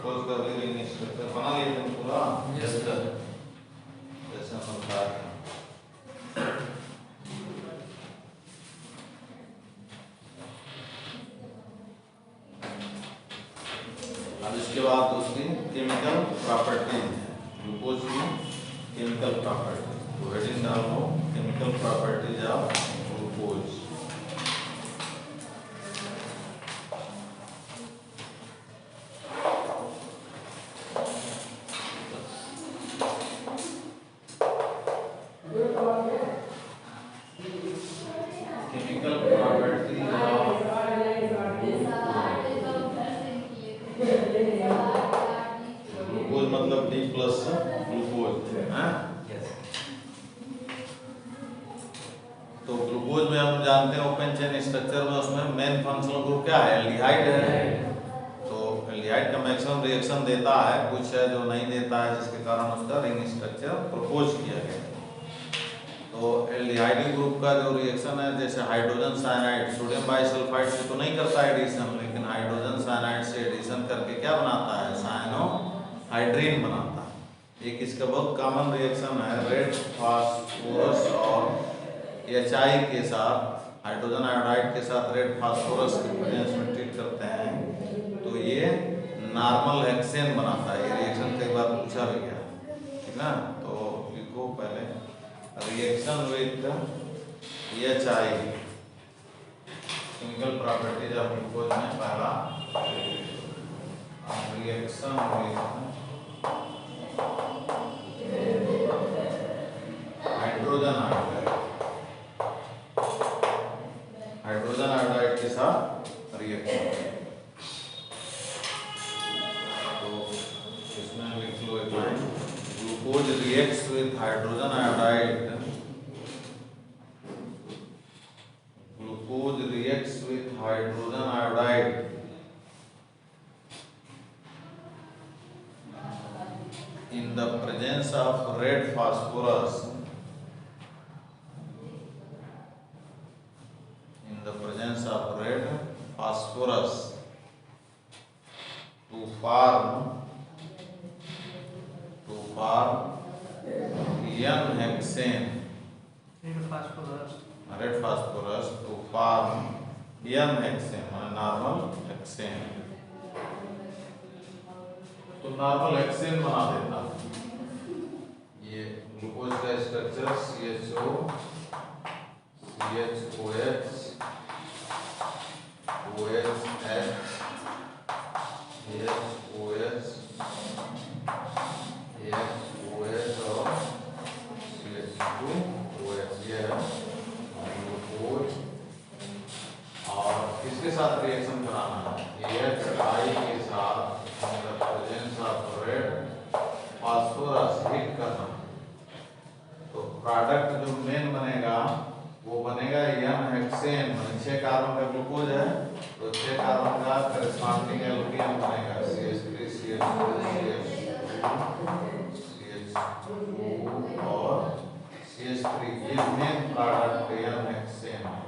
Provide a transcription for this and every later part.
Suppose कर ली ring structure बना लिया तुम पूरा यस सर। जैसे हम बता रहे हैं। अब इसके बाद उसकी केमिकल प्रॉपर्टीज है, ग्लूकोज की केमिकल प्रॉपर्टीज। तो हेडिंग डालो chemical properties of glucose. Chemical properties of glucose मतलब D प्लस ग्लूकोज है। तो ग्लूकोज में हम जानते हैं ओपन चेन स्ट्रक्चर में उसमें मेन फंक्शनल ग्रुप क्या है, एल्डिहाइड है। तो एल्डिहाइड का मैक्सिमम रिएक्शन देता है, कुछ है जो नहीं देता है, जिसके कारण उसका रिंग स्ट्रक्चर प्रपोज किया गया। तो एल्डिहाइड ग्रुप का जो रिएक्शन है, जैसे हाइड्रोजन साइनाइड सोडियम बाइसल्फाइड से तो नहीं करता है एडिशन, लेकिन हाइड्रोजन साइनाइड से एडिशन करके क्या बनाता है, साइनोहाइड्रीन बनाता है। एक इसका बहुत कॉमन रिएक्शन है, रेड फास्फोरस और HI के साथ, हाइड्रोजन आयोडाइड के साथ रेड फास्फोरस के प्रेजेंस में ट्रीट करते हैं तो ये नॉर्मल हेक्सेन बनाता है। ये रिएक्शन कई बार पूछा भी गया, ठीक ना। तो लिखो पहले reaction with HI, chemical properties of glucose में पहला reaction with hydrogen iodide, hydrogen iodide के साथ रिएक्शन। तो इसमें लिख लो एक line, glucose reacts with hydrogen iodide, glucose reacts with hydrogen iodide in the presence of red phosphorus, in the presence of red phosphorus to form N-hexane, red phosphorus to form N-hexane, normal hexane। तो normal hexane बना देता। ये glucose का structure CHO, CHOH, OH, HOH, HOH और CH2OH, ये है glucose. और किसके साथ रिएक्शन कराना है, HI के साथ presence of red phosphorus hit करना। तो प्रोडक्ट जो मेन बनेगा वो बनेगा N-हेक्सेन, 6 कार्बन का ग्लूकोज है तो 6 कार्बन का करस्पॉन्डिंग एल्केन बनेगा CH3 CH2 और CH3। ये मेन प्रोडक्ट N-हेक्सेन है।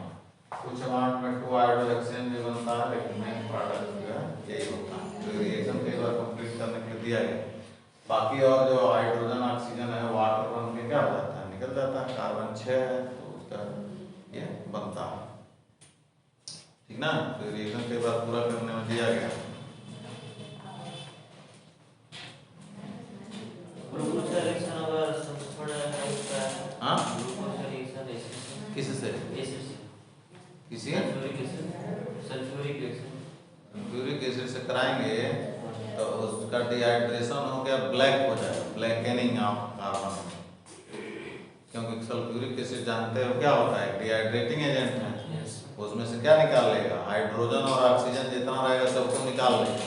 कुछ अमाउंट में 2-आयोडोहेक्सेन भी बनता है, लेकिन मेन प्रोडक्ट जो है यही होता है। तो रिएक्शन कई बार कंप्लीट करने के लिए दिया गया। बाकी और जो हाइड्रोजन ऑक्सीजन है वाटर बन के क्या हो जाता है, निकल जाता है। कार्बन 6 है तो उसका ये बनता है, ठीक ना। तो रिएक्शन कई बार पूरा करने में दिया गया। हाँ किससे, किसी सल्फ्यूरिक एसिड से कराएंगे तो उसका डिहाइड्रेशन हो गया, ब्लैक हो जाएगा, ब्लैकेनिंग ऑफ कार्बन। क्योंकि सल्फ्यूरिक एसिड जानते हो क्या होता है, डिहाइड्रेटिंग एजेंट है। उसमें से क्या निकाल लेगा, हाइड्रोजन और ऑक्सीजन जितना रहेगा सबको निकाल लेगा।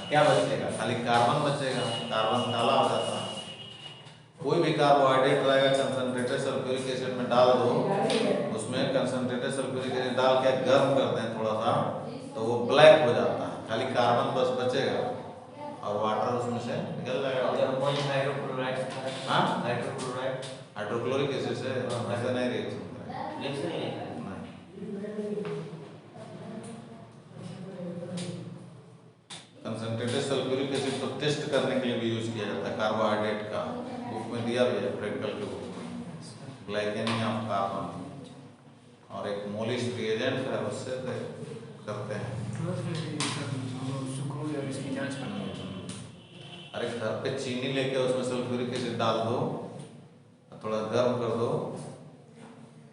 क्या बचेगा, खाली कार्बन बचेगा, कार्बन काला हो जाता है। कोई भी कार्बोहाइड्रेट रहेगा कंसंट्रेटेड सल्फ्यूरिक एसिड में डाल दो, उसमें कंसंट्रेटेड सल्फ्यूरिक एसिड डाल के गर्म कर दें थोड़ा सा तो वो ब्लैक हो जाता है, खाली कार्बन बस बचेगा और वाटर उसमें से निकल जाएगा। हाँ हाइड्रोक्लोरिक एसिड से ऐसा नहीं रिएक्शन कंसंट्रेटेड सल्फ्यूरिक एसिड भी यूज किया जाता है कार्बोहाइड्रेट का, बुक में दिया भी है प्रैक्टिकल के बुक में, ब्लैकनिंग ऑफ कार्बन, और एक मोलिश रिएजेंट है उससे करते हैं। अरे घर पे चीनी लेके उसमें सल्फ्यूरिक एसिड डाल दो, थोड़ा गर्म कर दो,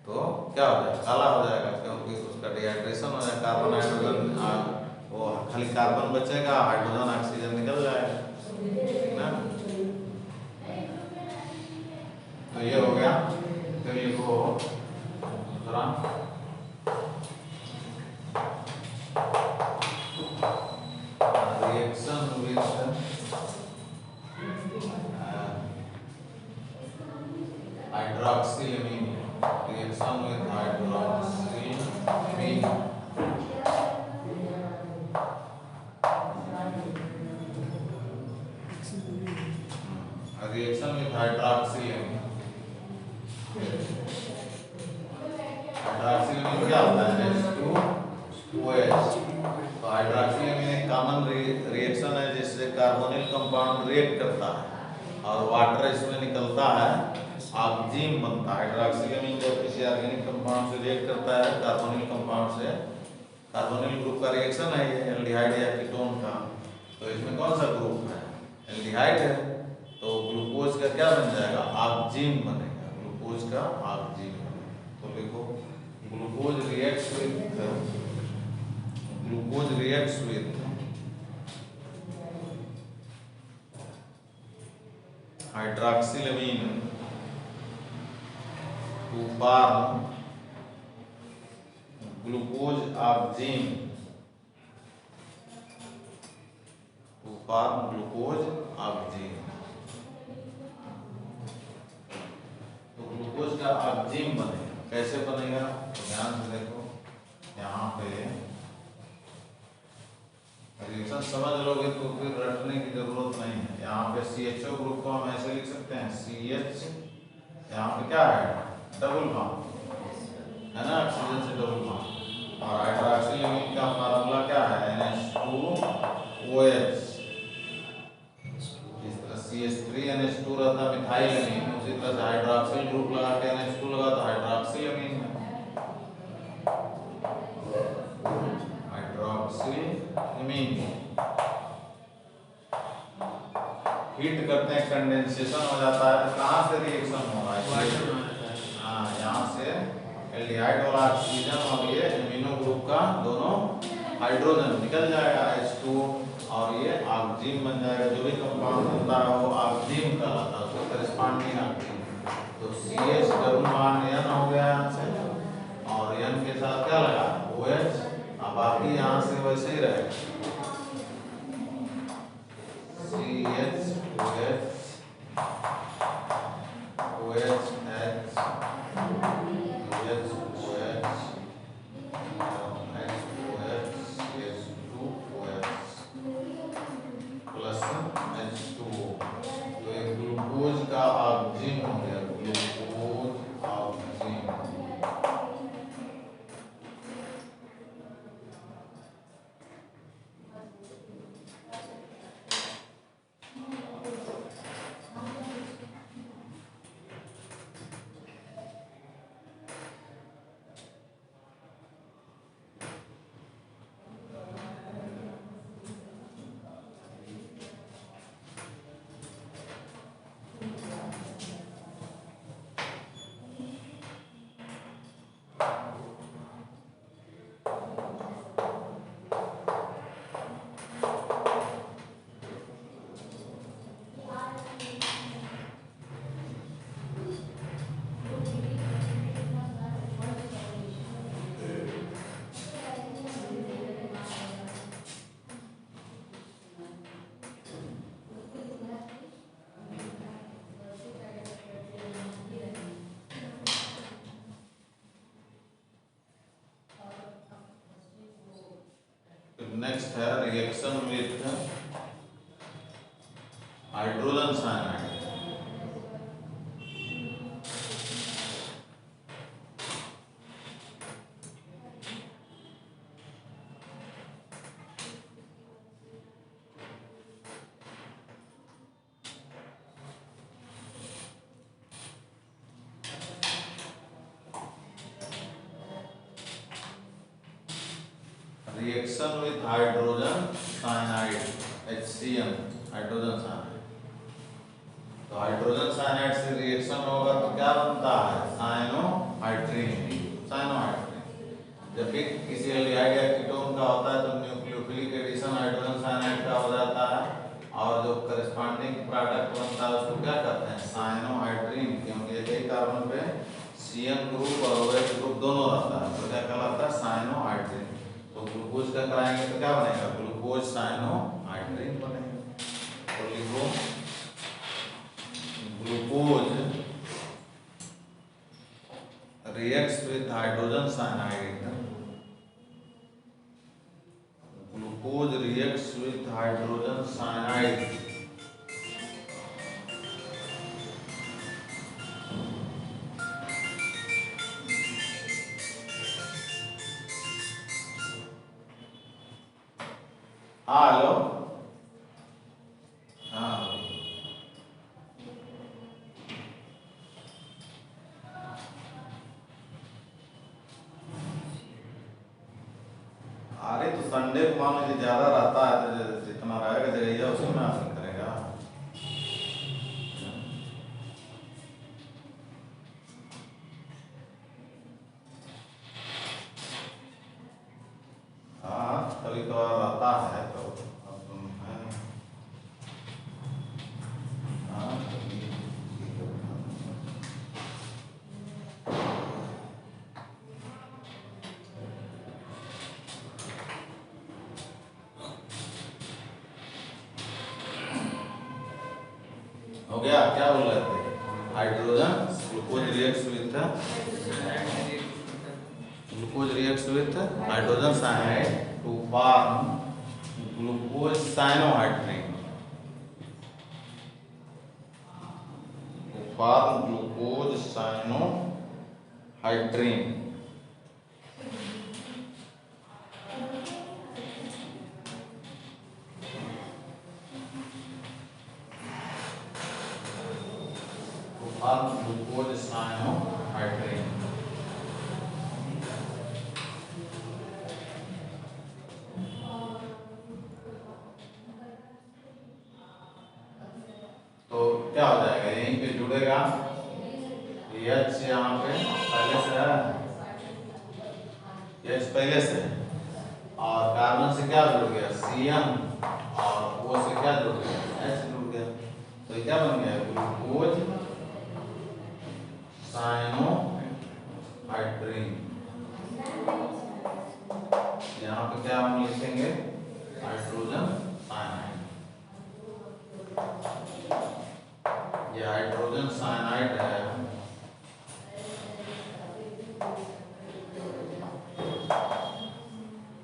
तो क्या हो जाएगा, काला हो जाएगा, क्योंकि उसका डिहाइड्रेशन हो जाएगा, कार्बन हाइड्रोजन वो खाली कार्बन बचेगा, हाइड्रोजन ऑक्सीजन निकल जाएगा ना। तो ये हो गया। फिर लिखो दूसरा, reaction with hydroxylamine, reaction with hydroxylamine, reaction with hydroxylamine. Hydroxylamine क्या होता है, H2OH। तो हाइड्रोक्सिलेमीन एक कॉमन रिएक्शन है जिससे कार्बोनिल कंपाउंड रिएक्ट करता है और वाटर इसमें निकलता है, ऑक्सीजन बनता है। हाइड्रोक्सिलेमीन जब किसी ऑर्गेनिक कंपाउंड से रिएक्ट करता है कार्बोनिल कंपाउंड से, कार्बोनिल ग्रुप का रिएक्शन है ये एल्डिहाइड या कीटोन का, तो इसमें कौन सा ग्रुप है, एल्डिहाइड है, तो ग्लूकोज का क्या बन जाएगा, ऑक्सीजन बनेगा, ग्लूकोज का ऑक्सीजन बनेगा। तो देखो glucose reacts with hydroxylamine to form glucose oxygen, to form glucose oxygen. तो ग्लूकोज का ऑक्सीजन बनेगा, कैसे बनेगा, तो ध्यान से देखो, यहाँ पे रिएक्शन समझ लोगे तो फिर रटने की जरूरत नहीं है। यहाँ पे CHO ग्रुप को हम ऐसे लिख सकते हैं, CH, यहाँ पे क्या है, डबल बॉन्ड है ना, ऑक्सीजन से डबल बॉन्ड, और हाइड्रोक्सिलेमीन का फार्मूला क्या है, NH2OH। इस तरह CH3NH2 रहता है मिथाइलएमीन, उसी तरह से हाइड्रोक्सिल ग्रुप लगा के NH2 लगा तो हाइड्रोक्सिलेमीन है, हाइड्रोक्सिलेमीन। हीट करते हैं, कंडेंसेशन हो जाता है, कहाँ से रिएक्शन हो रहा है, हाँ, यहाँ से एल्डिहाइड वाला ऑक्सीजन और ये एमिनो ग्रुप का दोनों हाइड्रोजन निकल जाएगा, H2, और ये ऑक्सीजन बन जाएगा। जो भी कंपाउंड बनता है वो ऑक्सीजन कहलाता है, उसको करेस्पॉन्डिंग ऑक्सीजन। तो CH डबल बॉन्ड N हो गया यहाँ से, और N के साथ क्या लगा, OH, अब बाकी यहाँ से वैसे ही रहेगा, CH OH OH H OH OH plus H2O, तो ये ग्लूकोज का ऑक्सीजन हो गया, ग्लूकोज ऑक्सीजन। नेक्स्ट है reaction with hydrogen cyanide. Reaction with hydrogen cyanide HCN, hydrogen cyanide. तो हाइड्रोजन साइनाइड से रिएक्शन होगा तो क्या बनता है? साइनोहाइड्रीन। साइनोहाइड्रीन जब भी किसी एल्डिहाइड या कीटोन का होता है तो न्यूक्लियोफिलिक एडिशन हाइड्रोजन साइनाइड का हो जाता है, और जो करस्पॉन्डिंग प्रोडक्ट बनता है उसको क्या कहते हैं? साइनोहाइड्रीन। क्योंकि एक ही कार्बन पे CN ग्रुप और OH ग्रुप दोनों रहता है तो क्या कहलाता है? साइनोहाइड्रीन। तो ग्लूकोज का कराएंगे तो क्या बनेगा? ग्लूकोज साइनोहाइड्रीन बनेगा। तो लिखो glucose reacts with hydrogen cyanide. Glucose reacts with hydrogen cyanide. हाँ हेलो, हाँ अरे तो संडे को मान लीजिए ज्यादा रहता है तो जितना रहेगा जगह उसी में हासिल करेगा। हाँ कभी कभार रहता है तो अब तुम है। हाँ हो गया। क्या बोल रहे थे? Hydrogen glucose reacts with hydrogen cyanide to form glucose cyanohydrin. Form glucose cyanohydrin. Glucose cyanohydrin. तो क्या हो जाएगा? यहीं पे जुड़ेगा H, यहाँ पे पहले से है H पहले से, और कार्बन से क्या जुड़ गया? CN, और वो से क्या जुड़ गया? H जुड़ गया। तो क्या बन गया? Glucose cyanohydrin. यहाँ पे क्या हम लिखेंगे? Hydrogen cyanide. ये हाइड्रोजन साइनाइड है।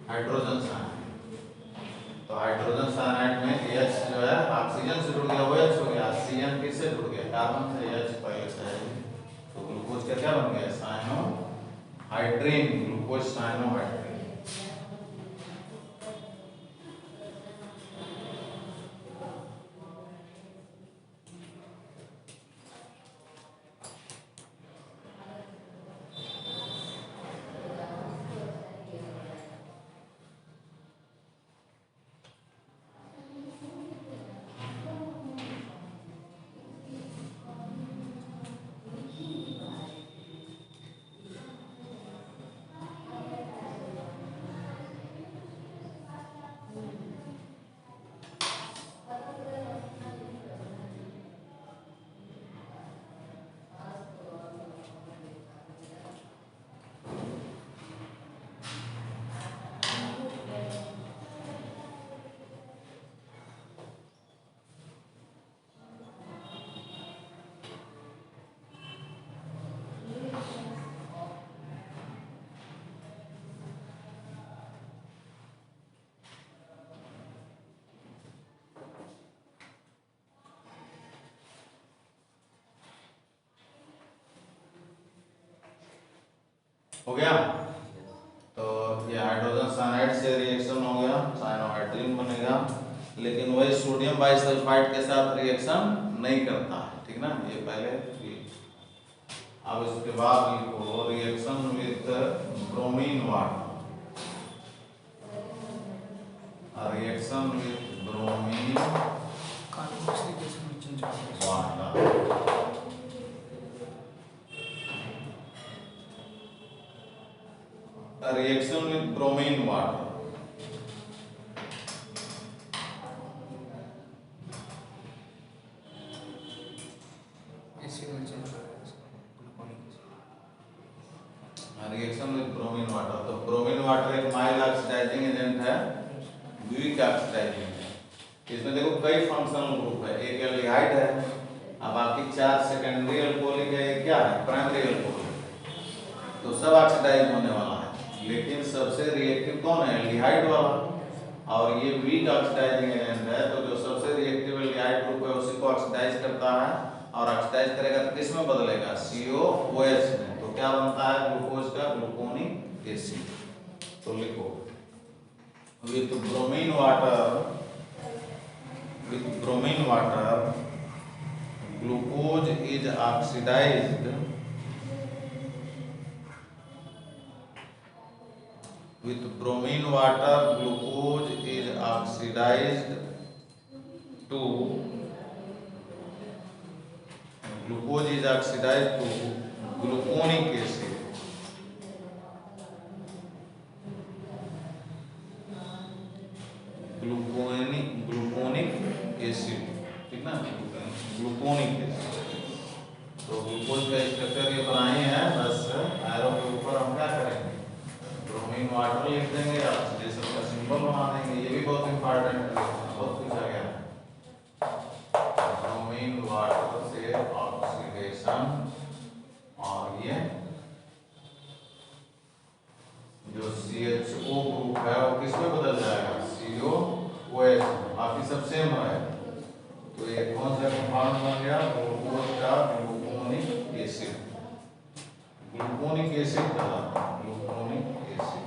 Hydrogen cyanide. तो हाइड्रोजन साइनाइड में H जो है ऑक्सीजन से जुड़ गया, OH हो गया। CN किससे जुड़ गया? कार्बन से। H पहले से है। तो ग्लूकोज का क्या बन गया? साइनोहाइड्रीन। Glucose cyanohydrin. हो गया। तो ये हाइड्रोजन साइनाइड से रिएक्शन हो गया, साइनोहाइड्रीन बनेगा। लेकिन वही सोडियम बाइसल्फाइड के साथ रिएक्शन नहीं करता है, ठीक ना? ये पहले। अब इसके बाद लिखो reaction with bromine water. Reaction with bromine water. Reaction with bromine water. Reaction with bromine water, तो ब्रोमीन वाटर एक माइल्ड ऑक्सीडाइजिंग एजेंट है, वीक ऑक्सीडाइजिंग है। इसमें देखो कई फंक्शनल ग्रुप है, एक एल्डिहाइड है, अब बाकी 4 सेकेंडरी अल्कोहलिक है, एक क्या है प्राइमरी अल्कोहलिक। तो सब ऑक्सीडाइज होने वाला है, लेकिन सबसे रिएक्टिव कौन है एल्डिहाइड वाला, और ये वीक ऑक्सीडाइजिंग एजेंट है। तो जो सबसे रिएक्टिव एल्डिहाइड ग्रुप है उसी को ऑक्सीडाइज करता है, और ऑक्सीडाइज करेगा तो किस में बदलेगा COOH में। तो क्या बनता है ग्लूकोज का ग्लूकोनिक एसिड। तो लिखो with bromine water glucose is oxidized with bromine water glucose is oxidized to gluconic acid। Gluconic acid, ठीक ना, ग्लूकोनिक एसिड। तो ग्लूकोज का स्ट्रक्चर ये बनाए हैं, बस एरो के ऊपर हम क्या करेंगे ब्रोमीन वाटर लिख देंगे, ऑक्सीडेशन का सिंबल बना देंगे। ये भी बहुत इंपॉर्टेंट है, बहुत पूछा गया है। ब्रोमीन वाटर से ऑक्सीडेशन, और ये जो CHO ग्रुप है वो किसमें बदल जाएगा COOH, बाकी सब सेम है। तो ये कौन सा कंपाउंड बन गया ग्लूकोज का ग्लूकोनिक एसिड। ग्लूकोनिक एसिड कहलाता है, ग्लूकोनिक एसिड।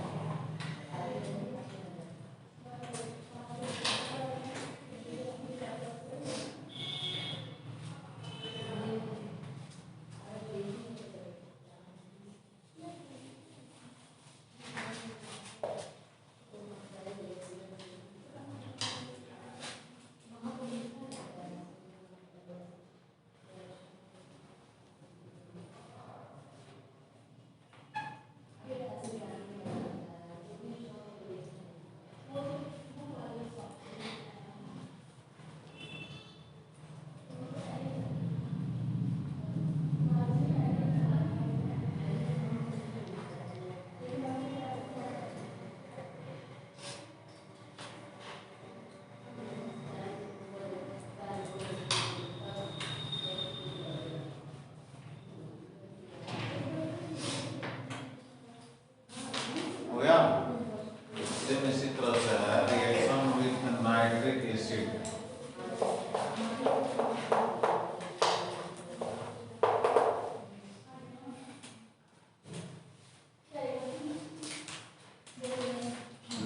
इसी तरह से है reaction with nitric acid.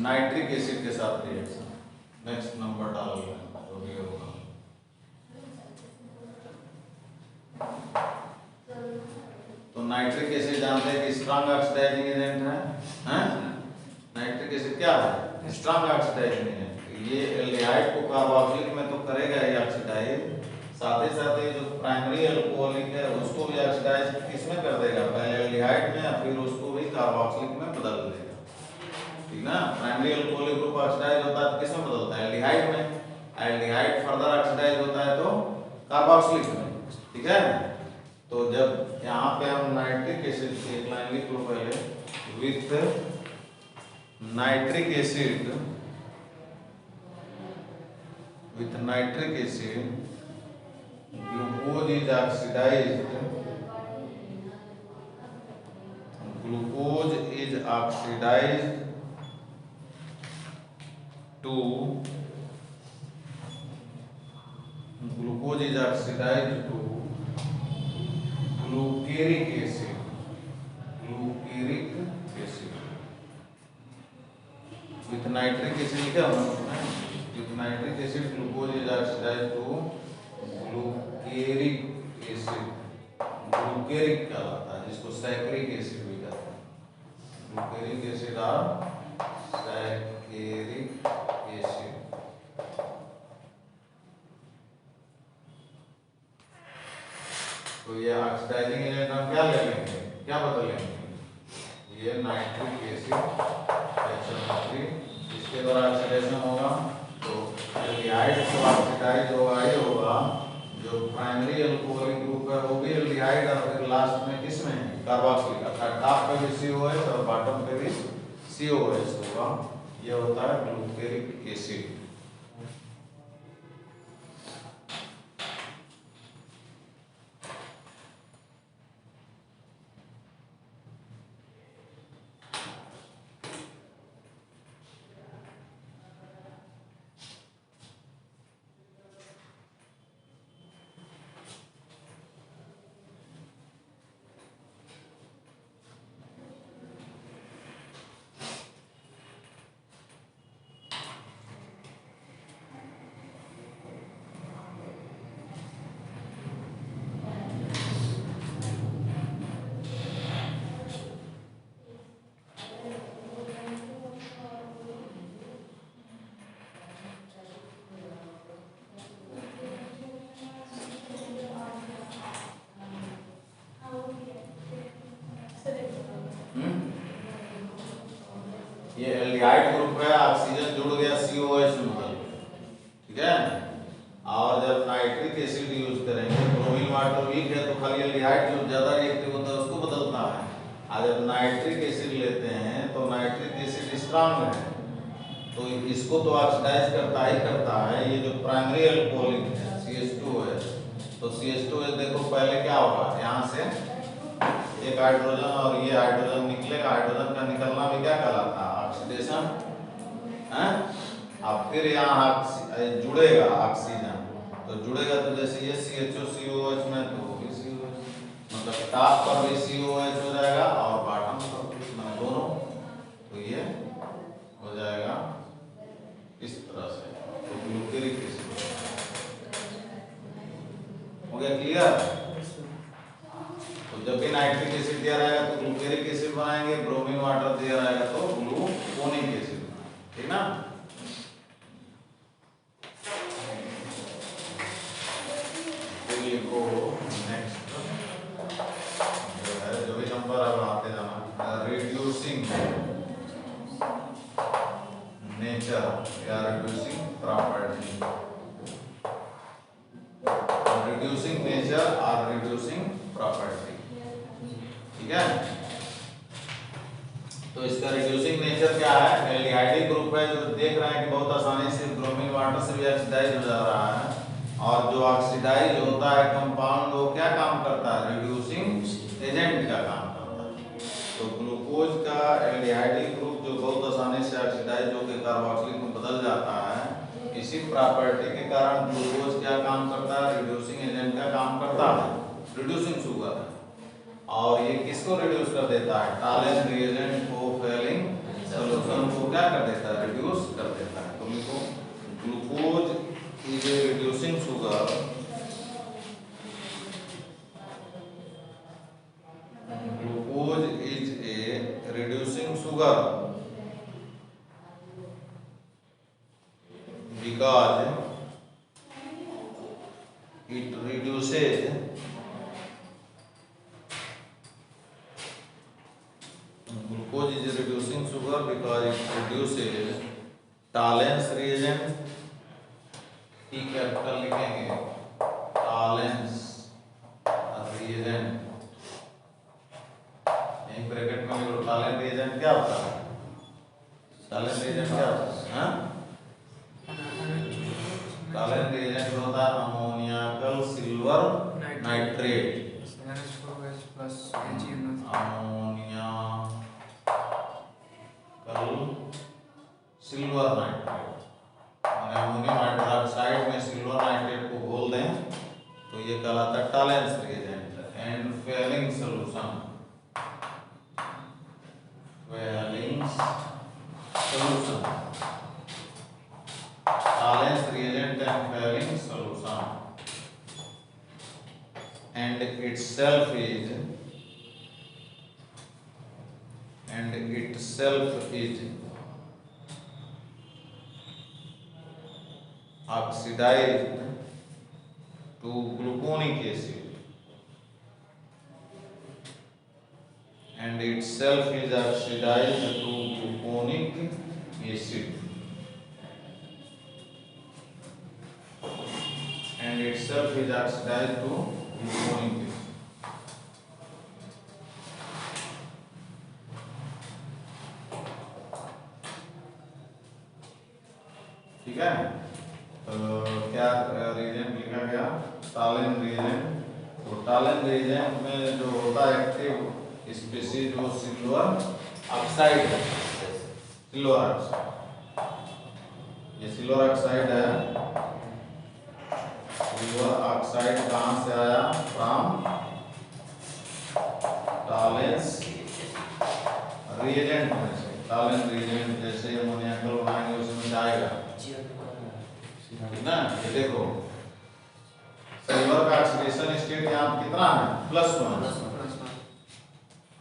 Nitric acid के साथ रिएक्शन, नेक्स्ट नंबर डाल जो भी होगा। तो नाइट्रिक एसिड जानते हैं कि स्ट्रॉन्ग ऑक्सीडाइजिंग एजेंट है, हैं? नाइट्रिक एसिड क्या है स्ट्रॉन्ग ऑक्सीडाइजिंग एजेंट। ये एल्डिहाइड को कार्बोक्सिलिक में तो करेगा ही ऑक्सीडाइज, साथ ही साथ ये जो प्राइमरी अल्कोहलिक है उसको भी ऑक्सीडाइज किसमें कर देगा पहले एल्डिहाइड में, फिर उसको भी कार्बोक्सिलिक में बदल देगा, ठीक ना। प्राइमरी अल्कोहलिक ग्रुप ऑक्सीडाइज होता है तो किसमें बदलता है एल्डिहाइड में, एल्डिहाइड फर्दर ऑक्सीडाइज होता है तो कार्बोक्सिलिक में, ठीक है। तो जब यहाँ पे हम नाइट्रिक एसिड एक लाइन लिख लो पहले, with nitric acid glucose is oxidized to glucose is oxidized to gluceric acid with nitric acid क्या होना है with nitric acid glucose is oxidized to gluceric acid, gluceric कहलाता है जिसको सैकरिक एसिड भी कहते हैं, gluceric acid और सैकरिक एसिड। तो ये ऑक्सीडाइजिंग एजेंट हम क्या ले लेंगे, क्या बदल लेंगे, ये नाइट्रिक एसिड HNO3, इसके द्वारा ऑक्सीडेशन होगा तो एल्डिहाइड से ऑक्सीडाइज होगा, ये होगा जो प्राइमरी अल्कोहलिक ग्रुप है वो भी एल्डिहाइड और फिर लास्ट में किस में कार्बोक्सिलिक, अर्थात टॉप पे भी COH और बॉटम पे भी COH होगा, ये होता है ग्लूटेरिक एसिड। ये एल्डिहाइड ग्रुप है, ऑक्सीजन जुड़ गया COH में बदल गया, ठीक है। और जब नाइट्रिक एसिड यूज करेंगे, ब्रोमीन वाटर वीक है तो खाली एल्डिहाइड जो ज्यादा रिएक्टिव होता है उसको बदलता है, और जब नाइट्रिक एसिड लेते हैं तो नाइट्रिक एसिड स्ट्रांग है तो इसको तो ऑक्सीडाइज करता ही करता है। ये जो प्राइमरी अल्कोहलिक है CH2 है, तो CH2 है, देखो पहले क्या होगा, यहाँ से एक हाइड्रोजन और ये हाइड्रोजन निकलेगा, हाइड्रोजन का निकलना भी क्या कहलाता है, ऑक्सीडेशन है। अब फिर यहाँ जुड़ेगा ऑक्सीजन, तो जुड़ेगा तो जैसे ये CHO COH में तो वो भी COH, मतलब टॉप पर भी COH हो जाएगा और बॉटम पर भी, मतलब दोनों, तो ये हो जाएगा इस तरह से, तो ग्लूटेरिक एसिड हो गया, क्लियर। तो जब भी नाइट्रिक एसिड दिया रहेगा तो ग्लूटेरिक एसिड बनाएंगे, ब्रोमीन वाटर दिया रहेगा तो ग्लूकोनिक एसिड बनाएंगे, ठीक ना। फिर लिखो नेक्स्ट जो है, जो भी नंबर अब आते जाना, रिड्यूसिंग नेचर या रिड्यूसिंग प्रॉपर्टी, रिड्यूसिंग नेचर और रिड्यूसिंग प्रॉपर्टी, ठीक है। तो इसका रिड्यूसिंग नेचर क्या है, एल्डिहाइडिक ग्रुप है जो देख रहे हैं कि बहुत आसानी से ब्रोमीन वाटर से भी ऑक्सीडाइज हो जा रहा है, और जो ऑक्सीडाइज होता है कंपाउंड वो क्या काम करता है, रिड्यूसिंग एजेंट का काम करता है। तो ग्लूकोज का एल्डिहाइडिक ग्रुप जो बहुत आसानी से ऑक्सीडाइज होकर कार्बोक्सिलिक में बदल जाता है, इसी प्रॉपर्टी के कारण ग्लूकोज क्या काम करता है, रिड्यूसिंग एजेंट का काम करता है, रिड्यूसिंग शुगर है। और ये किसको रिड्यूस कर देता है, टालेन रिएजेंट को, फेलिंग सॉल्यूशन को क्या कर देता है, रिड्यूस कर देता है। तो लिखो glucose is a reducing sugar, glucose is a reducing sugar because it reduces glucose is reducing sugar because it reduces Tollens reagent, T capital लिखेंगे, टॉलेंस reagent, यहीं ब्रैकेट में लिखो, टॉलेंस reagent क्या होता है, टॉलेंस reagent क्या होता है, हाँ, टॉलेंट रिएजेंट होता है ammoniacal silver nitrate, ammoniacal silver nitrate, माने अमोनियम हाइड्रोक्साइड में सिल्वर नाइट्रेट को घोल दें तो ये कहलाता है Tollens reagent. And Fehling solution, Fehling solution, Tollens reagent and Fehling solution, and itself is oxidized to gluconic acid, and itself is oxidized to gluconic acid, and itself is oxidized to gluconic acid. ठीक है, तो क्या reagent लिखा गया, टालेन reagent. तो टालेन reagent में जो होता है एक्टिव स्पीशीज वो सिल्वर ऑक्साइड है, सिल्वर ऑक्साइड, ये सिल्वर ऑक्साइड है। सिल्वर ऑक्साइड कहाँ से आया, फ्रॉम टालेंस रिएजेंट में से। टालेन रिएजेंट जैसे अमोनियाकल बनाएंगे उसमें जाएगा, ठीक ना। ये देखो सिल्वर का ऑक्सीडेशन स्टेट यहाँ कितना है, +1,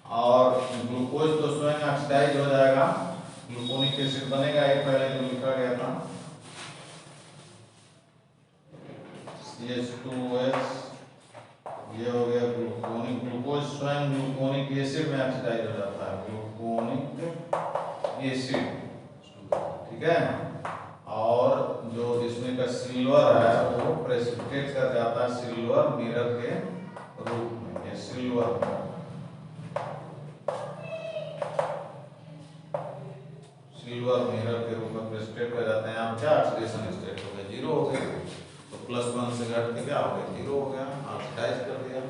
और ग्लूकोज तो स्वयं ऑक्सीडाइज हो जाएगा, ग्लूकोनिक एसिड बनेगा। ये पहले जो लिखा गया था CH2OH, ये हो गया ग्लूकोनिक, ग्लूकोज स्वयं ग्लूकोनिक एसिड में ऑक्सीडाइज हो जाता है, ग्लूकोनिक एसिड, ठीक है। और जो जिसमें का सिल्वर है वो प्रेसिपिटेट कर जाता है सिल्वर मिरर के रूप में। ये सिल्वर मिरर के रूप में प्रेसिपिटेट कर जाते हैं। यहाँ क्या ऑक्सीडेशन स्टेट हो गया, 0 हो गया, तो +1 से घट के क्या हो गया, 0 हो गया, ऑक्सीडाइज कर दिया।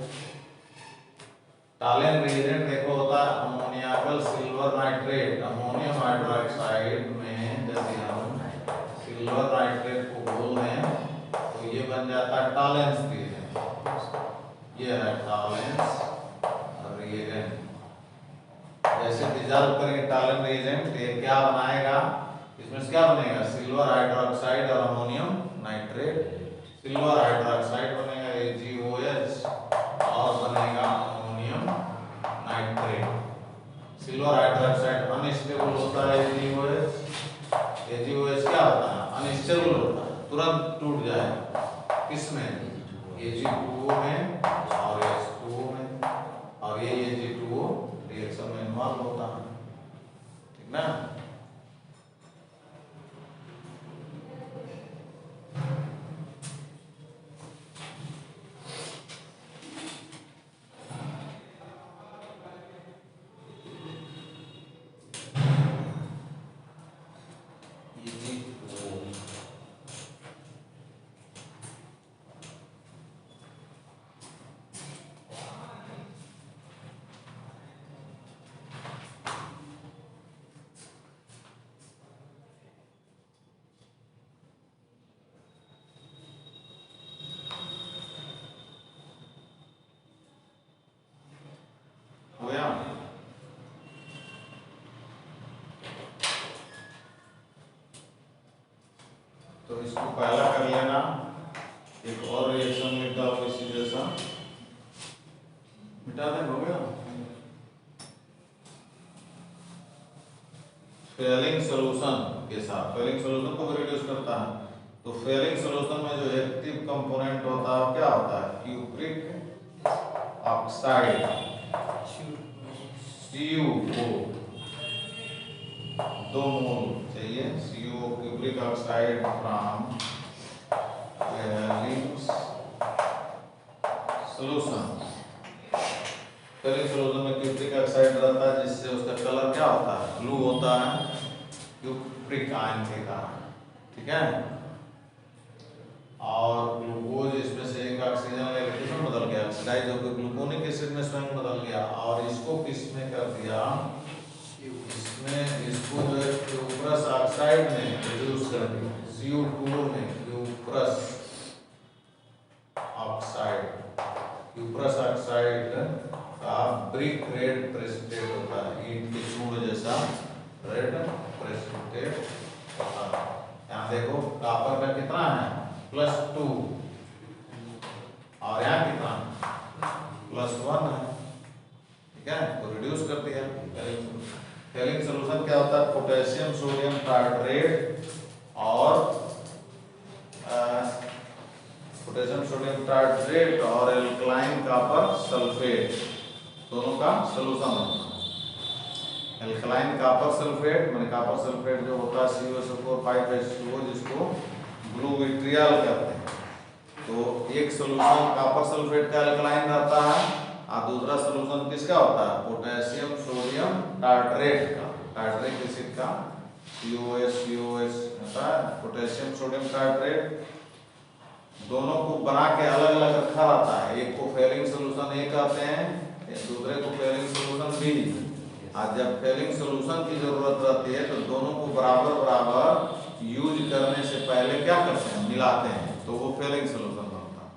टालेन रिएजेंट देखो होता है ammoniacal silver nitrate, ammonium hydroxide में जैसे हम सिल्वर नाइट्रेट को घोल दें तो ये बन जाता है टालेंस रिएजेंट। ये है टालेंस रिएजेंट। जैसे डिजॉल्व करेंगे टालेन रिएजेंट, ये क्या बनाएगा, इसमें से क्या बनेगा, सिल्वर हाइड्रोक्साइड और अमोनियम नाइट्रेट। सिल्वर हाइड्रोक्साइड बनेगा AgOH और बनेगा ammonium nitrate. Silver hydroxide unstable होता है, AgOH क्या होता है, अनस्टेबल होता है, तुरंत टूट जाएगा, किसमें, Ag2O में और H2O में, और ये Ag2O रिएक्शन में इन्वॉल्व होता है, ठीक ना। तो इसको पहला कर लेना, एक और रिएक्शन लिख डालो इसी जैसा, मिटा दें, हो गया। फेलिंग सॉल्यूशन के साथ, फेलिंग सॉल्यूशन को रिड्यूस करता है, तो फेलिंग सॉल्यूशन में जो एक्टिव कंपोनेंट होता है क्या होता है, क्यूप्रिक ऑक्साइड, CuO, 2 मोल चाहिए, CuO cupric oxide from Fehling solution. Fehling solution में क्यूप्रिक ऑक्साइड रहता है जिससे उसका कलर क्या होता है, ब्लू होता है, क्यूप्रिक आयन के कारण, ठीक है। और ग्लूकोज इसमें से एक ऑक्सीजन लेकर किसमें बदल गया, ऑक्सीडाइज होकर ग्लूकोनिक एसिड में स्वयं बदल गया, और इसको किसमें कर दिया, इसमें इसको जो है क्यूप्रस ऑक्साइड में रिड्यूस कर दिया, CuO2 में क्यूप्रस ऑक्साइड, क्यूप्रस ऑक्साइड का ब्रिक रेड प्रेसिपिटेट होता है, ईंट के चूर्ण जैसा रेड प्रेसिपिटेट होता है। यहाँ देखो कॉपर का कितना है, +2, और यहाँ कितना +1 है, ठीक है, तो रिड्यूस कर दिया। फेलिंग सॉल्यूशन क्या होता है, पोटेशियम सोडियम टार्ट्रेट और पोटेशियम सोडियम टार्ट्रेट और एल्कलाइन कॉपर सल्फेट दोनों का सॉल्यूशन होता है। एल्कलाइन कॉपर सल्फेट, मैंने कॉपर सल्फेट जो होता है CuSO4 5H2O, जिसको ब्लू विट्रियल कहते हैं। तो एक सोल्यूशन कॉपर सल्फेट का एल्कलाइन रहता है और दूसरा सोल्यूशन किसका होता है, पोटेशियम सोडियम टार्ट्रेट का, टार्ट्रिक एसिड का COS होता है, पोटेशियम सोडियम टार्ट्रेट। दोनों को बना के अलग अलग रखा रहता है, एक को फेलिंग सोल्यूशन ए कहते हैं, दूसरे को फेलिंग सोल्यूशन बी। आज जब फेलिंग सोल्यूशन की जरूरत रहती है तो दोनों को बराबर बराबर यूज करने से पहले क्या करते हैं, मिलाते हैं, तो वो फेलिंग सोल्यूशन बनता है,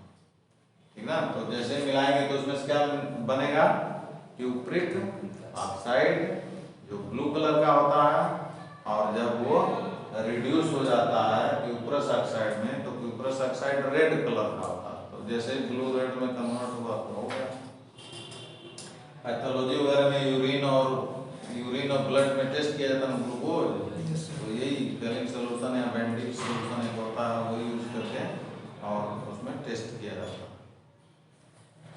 ठीक ना। तो जैसे मिलाएंगे तो उसमें क्या बनेगा, क्यूप्रिक ऑक्साइड जो ब्लू कलर का होता है, और जब वो रिड्यूस हो जाता है क्यूप्रस ऑक्साइड में तो क्यूप्रस ऑक्साइड रेड कलर का होता है। तो जैसे ब्लू रेड में कन्वर्ट हुआ तो हो गया। पैथोलॉजी वगैरह में यूरिन और ब्लड में टेस्ट किया जाता है ग्लूकोज, तो यही फेलिंग सोल्यूशन या बेंडिक सोल्यूशन एक होता है, वो यूज करके और उसमें टेस्ट किया जाता है।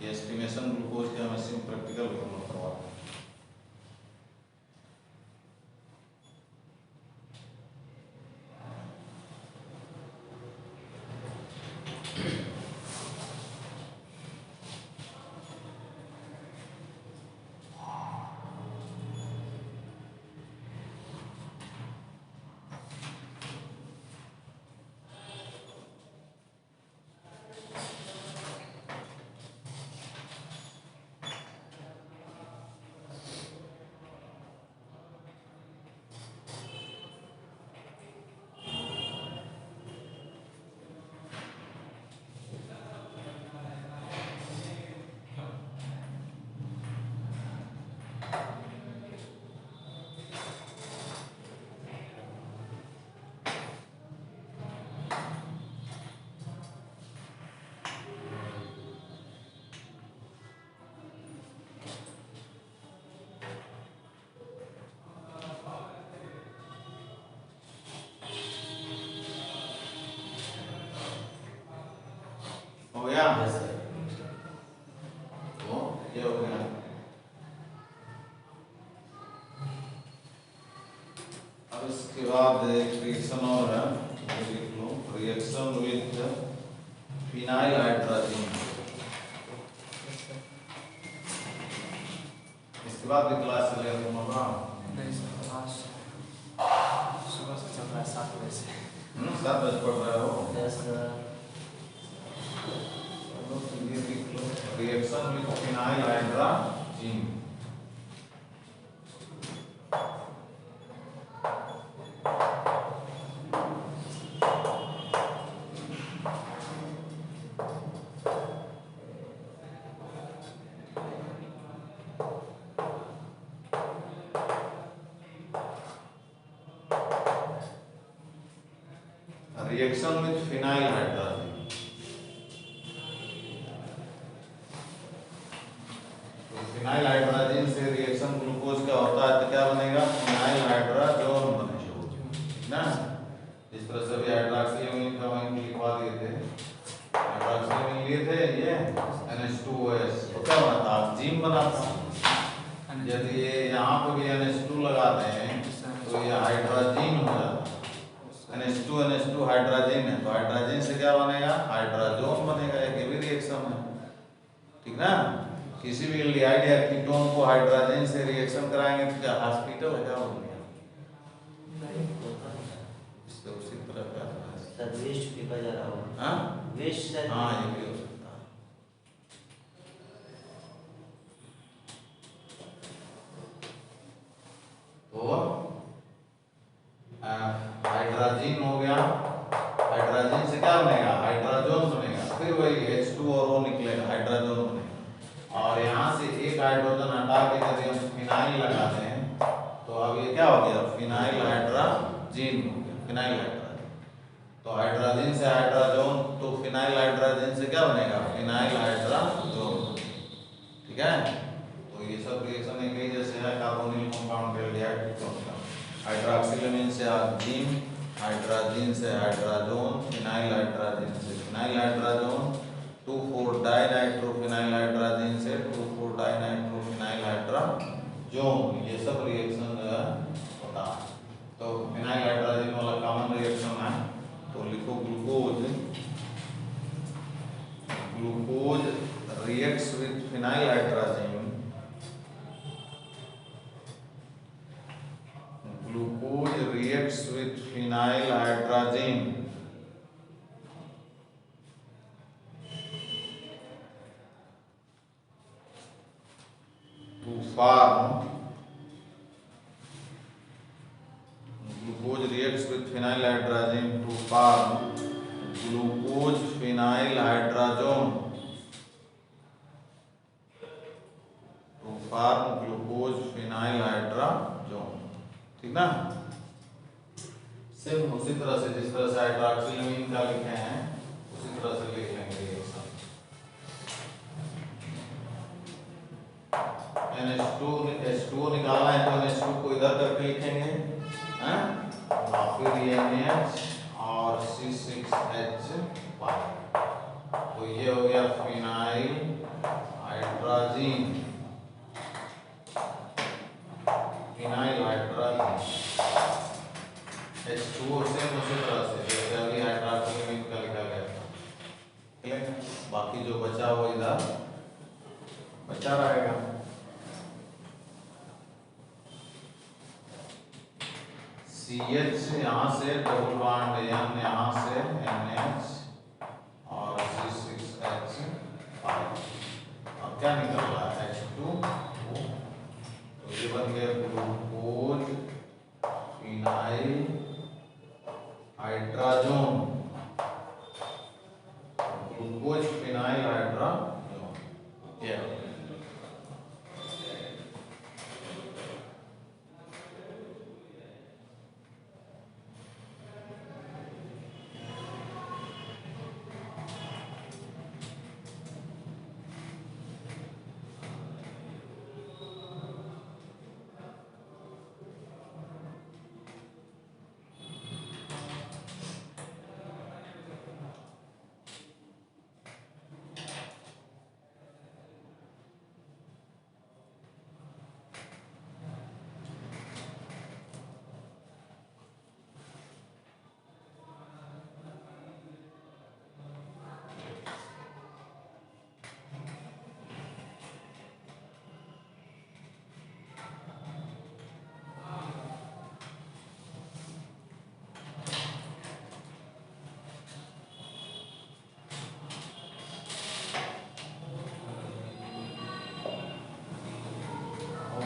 ये एस्टिमेशन ग्लूकोज के हम प्रैक्टिकल करवाते हैं। हो गया, तो ये हो गया। अब इसके बाद एक रिएक्शन और है, लिख लो, रिएक्शन विद फिनाइल हाइड्रोजन। इसके बाद भी क्लास चलेगा तुम्हारा? नहीं सर, आज सुबह से चल रहा है 7 बजे से। 7 बजे पढ़ रहे हो? Yes sir. Reaction with phenyl hydrogen. Reaction with phenyl hydrogen, phenyl hydrogen से रिएक्शन ग्लूकोज का होता है तो क्या बनेगा, फिनाइल हाइड्रोजन बनेगा ना। इस तरह से भी हाइड्रोक्सी का वहीं लिखवा दिए थे, हाइड्रोक्सी में लिए थे ये NH2OS, तो क्या बनता है, ऑक्सीजन बनाता है। यदि ये यहाँ पे भी NH2 लगाते हैं तो ये हाइड्रोजन हो जाता है। NH2 हाइड्रोजन है, तो हाइड्रोजन से क्या बनेगा, हाइड्रोजन बनेगा। एक भी रिएक्शन है, ठीक ना। किसी भी एल्डिहाइड या कीटोन को हाइड्रोजन से रिएक्शन कराएंगे तो क्या हॉस्पिटल है, क्या हो गया? इससे उसी तरह का सर वेस्ट फेंका जा रहा होगा। हाँ वेस्ट सर। हाँ, ये भी हो सकता है। तो हाइड्रोजन हो गया, हाइड्रोजन से क्या बनेगा, हाइड्रोजन बनेगा, फिर वही H2 और O निकलेगा, हाइड्रोजन बनेगा। और यहाँ से एक हाइड्रोजन हटा के यदि हम फिनाइल लगाते हैं तो अब ये क्या हो गया, फिनाइल हाइड्रोजन हो गया, फिनाइल हाइड्रोजन। तो हाइड्रोजन से हाइड्रोजन, तो फिनाइल हाइड्रोजन से क्या बनेगा, फिनाइल हाइड्रोजन, ठीक है। तो ये सब रिएक्शन एक ही जैसे है, कार्बोनिल कंपाउंड के एल्डिहाइड का, हाइड्रोक्सिलामीन से ऑक्सीजन, हाइड्रोजन से हाइड्रोजन, फिनाइल हाइड्रोजन से फिनाइल हाइड्रोजन, 2,4-डाइनाइट्रोफिनाइल हाइड्रोजन से 2,4-डाइनाइट्रोफिनाइल हाइड्रोजन जोन, ये सब रिएक्शन जो है होता है। तो फिनाइल हाइड्रोजन वाला कॉमन रिएक्शन है, तो लिखो glucose reacts with phenyl hydrogen, glucose reacts with phenyl hydrogen to form, glucose reacts with phenyl hydrazine to form glucose phenyl hydrazone, to form glucose phenyl hydrazone, ठीक ना। Same उसी तरह से जिस तरह से हाइड्रोक्सिलामीन का लिखे हैं उसी तरह से लिख लेंगे रिएक्शन। NH2 निकालना है तो NH2 को इधर करके लिखेंगे, हैं? और फिर ये NH और C6H5, तो ये हो गया phenyl hydrogen, phenyl hydrogen H2O same उसी तरह से जैसे अभी हाइड्रोक्सिलामीन का लिखा गया था, ठीक है। बाकी जो बचा वो इधर बचा रहेगा। CH यहाँ से डबल बॉन्ड N, यहाँ से NH और C6H5, अब क्या निकल रहा है H2O, तो ये बन गया glucose phenyl hydrogen, glucose phenyl hydrogen, ये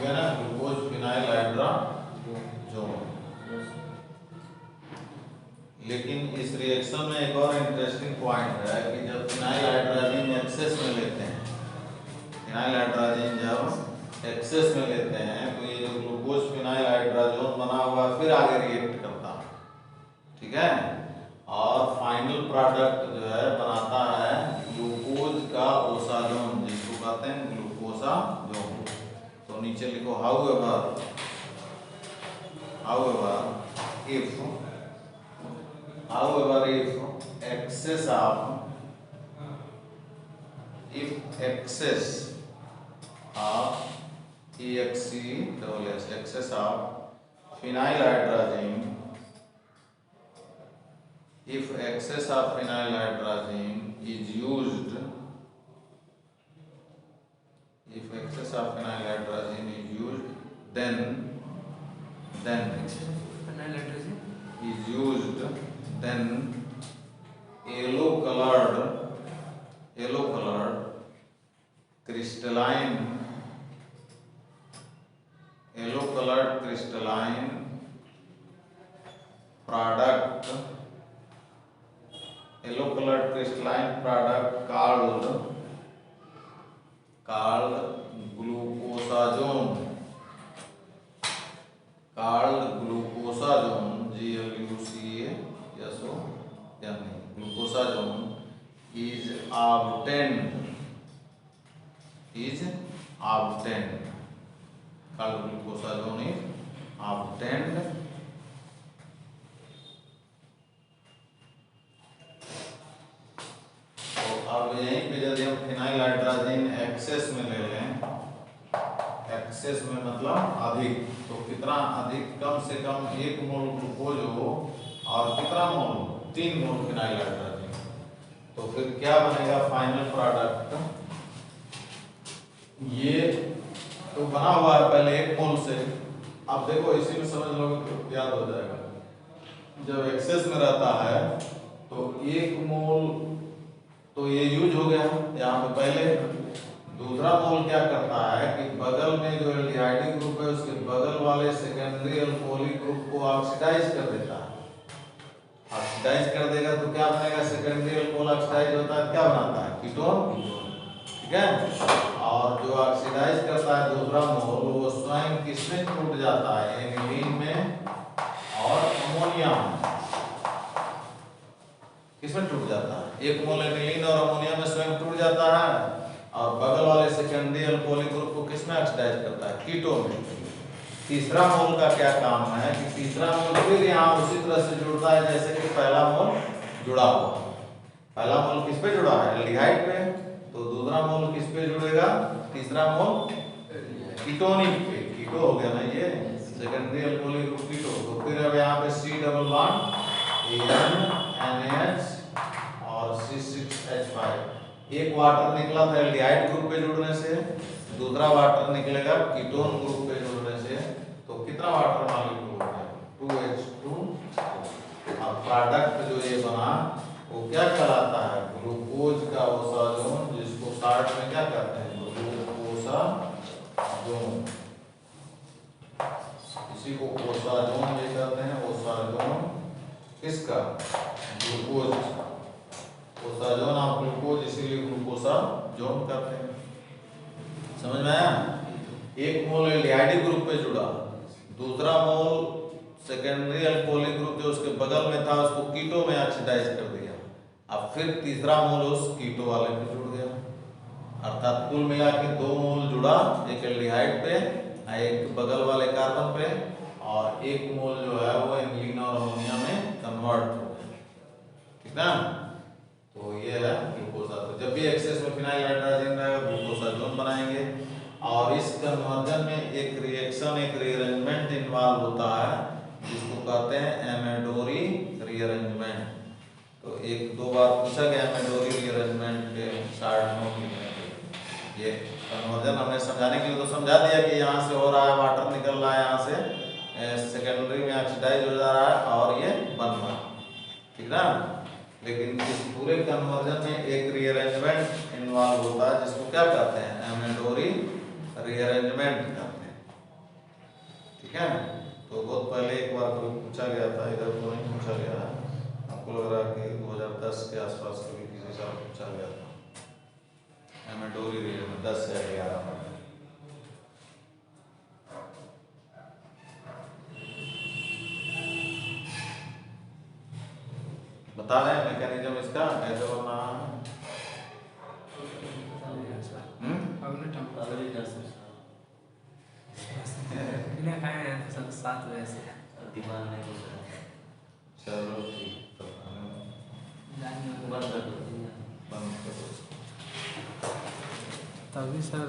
ग्लूकोज फिनाइल हाइड्रोजन। लेकिन इस रिएक्शन में एक और इंटरेस्टिंग पॉइंट है कि जब फिनाइल हाइड्रोजन एक्सेस में लेते हैं, फिनाइल हाइड्रोजन जब एक्सेस में लेते हैं तो ये जो ग्लूकोज फिनाइल हाइड्रोजन बना हुआ फिर आगे रिएक्ट करता है, ठीक है, और फाइनल प्रोडक्ट जो है बनाता है ग्लूकोज का ओसाजोन, जिसको कहते हैं ग्लूकोसाजोन। तो नीचे लिखो however if excess of excess of phenyl hydrazine, if excess of phenyl hydrazine is used, if excess of phenyl hydrazine is used, then phenyl hydrogen is used, then yellow colored crystalline product called glucosajon, glucosajon is obtained called glucosajon is obtained अब यहीं पे यदि हम phenyl hydrogen access में ले लें, access में मतलब अधिक, तो कितना अधिक, कम से कम 1 मोल ग्लूकोज हो और कितना मोल, 3 मोल फिनाइल हाइड्रोजन, तो फिर क्या बनेगा फाइनल प्रोडक्ट। ये तो बना हुआ है पहले 1 मोल से, अब देखो इसी में समझ लोगे तो याद हो जाएगा। जब एक्सेस में रहता है तो 1 मोल तो ये यूज हो गया यहाँ पे पहले। दूसरा मोल क्या करता है कि बगल में जो एल्डिहाइड ग्रुप है उसके बगल वाले सेकेंडरी अल्कोहलिक ग्रुप को ऑक्सीडाइज कर देता है। ऑक्सीडाइज कर देगा तो क्या बनेगा, सेकेंडरी अल्कोहल ऑक्सीडाइज होता है, क्या बनाता है, कीटोन, ठीक है। और जो ऑक्सीडाइज करता है दूसरा मोल, वो स्वयं किसमें टूट जाता है, एनिलीन में और अमोनिया में। किसमें टूट जाता है, 1 मोल एनिलीन और अमोनिया में स्वयं टूट जाता है, और बगल वाले सेकेंडरी अल्कोहलिक ग्रुप को किसमें ऑक्सीडाइज करता है, कीटोन में। तीसरा मोल का क्या काम है कि तीसरा मोल फिर यहाँ उसी तरह से जुड़ता है जैसे कि पहला मोल जुड़ा हुआ। पहला मोल किस पे जुड़ा है, एल्डिहाइड पे, तो दूसरा मोल किस पे जुड़ेगा, तीसरा मोल कीटोनिक पे, कीटो हो गया ना ये, सेकेंडरी अल्कोहलिक ग्रुप कीटो। तो फिर अब यहाँ पे C डबल बॉन्ड NH और C6H5, एक वाटर निकला था एल्डिहाइड ग्रुप पे जुड़ने से, दूसरा वाटर निकलेगा कीटोन ग्रुप पे जुड़ने से, तो कितना वाटर मॉलिक्यूल हो गया, 2H2। और प्रोडक्ट जो ये बना वो क्या कहलाता है, ग्लूकोज का ओसाजोन, जिसको शॉर्ट में क्या कहते हैं, ग्लूकोसाजोन। इसी को ओसाजोन भी कहते हैं, ओसाजोन किसका, ग्लूकोज, ओसाजोन ऑफ ग्लूकोज, इसीलिए ग्लूकोसाजोन कहते हैं। समझ में आया। 1 मोल एल्डिहाइड ग्रुप पे जुड़ा, दूसरा मोल सेकेंडरी अल्कोहलिक ग्रुप जो उसके बगल में था उसको कीटो में ऑक्सीडाइज कर दिया, अब फिर तीसरा मोल उस कीटो वाले पे जुड़ गया, अर्थात कुल मिला के 2 मोल जुड़ा, एक एल्डिहाइड पे, एक बगल वाले कार्बन पे, और 1 मोल जो है वो एनिलीन और अमोनिया में कन्वर्ट हो गया, ठीक ना। तो ये है ग्लूकोसा। तो जब भी एक्सेस में फिनाइल हाइड्रोजन रहेगा ग्लूकोसाजोन बनाएंगे, और इस कन्वर्जन में एक रिएक्शन, एक रीअरेंजमेंट इन्वॉल्व होता है जिसको कहते हैं एमेडोरी रीअरेंजमेंट। तो 1-2 बार पूछा गया एमेडोरी रीअरेंजमेंट के शार्ट नोट लिखने के। ये कन्वर्जन हमने समझाने के लिए तो समझा दिया कि यहाँ से हो रहा है, वाटर निकल रहा है यहाँ से, सेकेंडरी में ऑक्सीडाइज हो जा रहा है और ये बन रहा है, ठीक ना। लेकिन इस पूरे कन्वर्जन में एक रीअरेंजमेंट इन्वॉल्व होता है जिसको क्या कहते हैं, एमेडोरी रीअरेंजमेंट कहते हैं, ठीक है। तो बहुत पहले एक बार कभी पूछा गया था, इधर तो नहीं पूछा गया है, आपको लग रहा है कि 2010 के आसपास कभी किसी साल पूछा गया था एमेडोरी रीअरेंजमेंट, 10 या 11 में। बता रहे हैं मैकेनिज्म इसका कैसे बना है। बिना खाए हैं तो सब 7 बजे से दिमाग नहीं घुस रहा। चलो ठीक, जाने बंद कर दो। बंद करो। तभी सर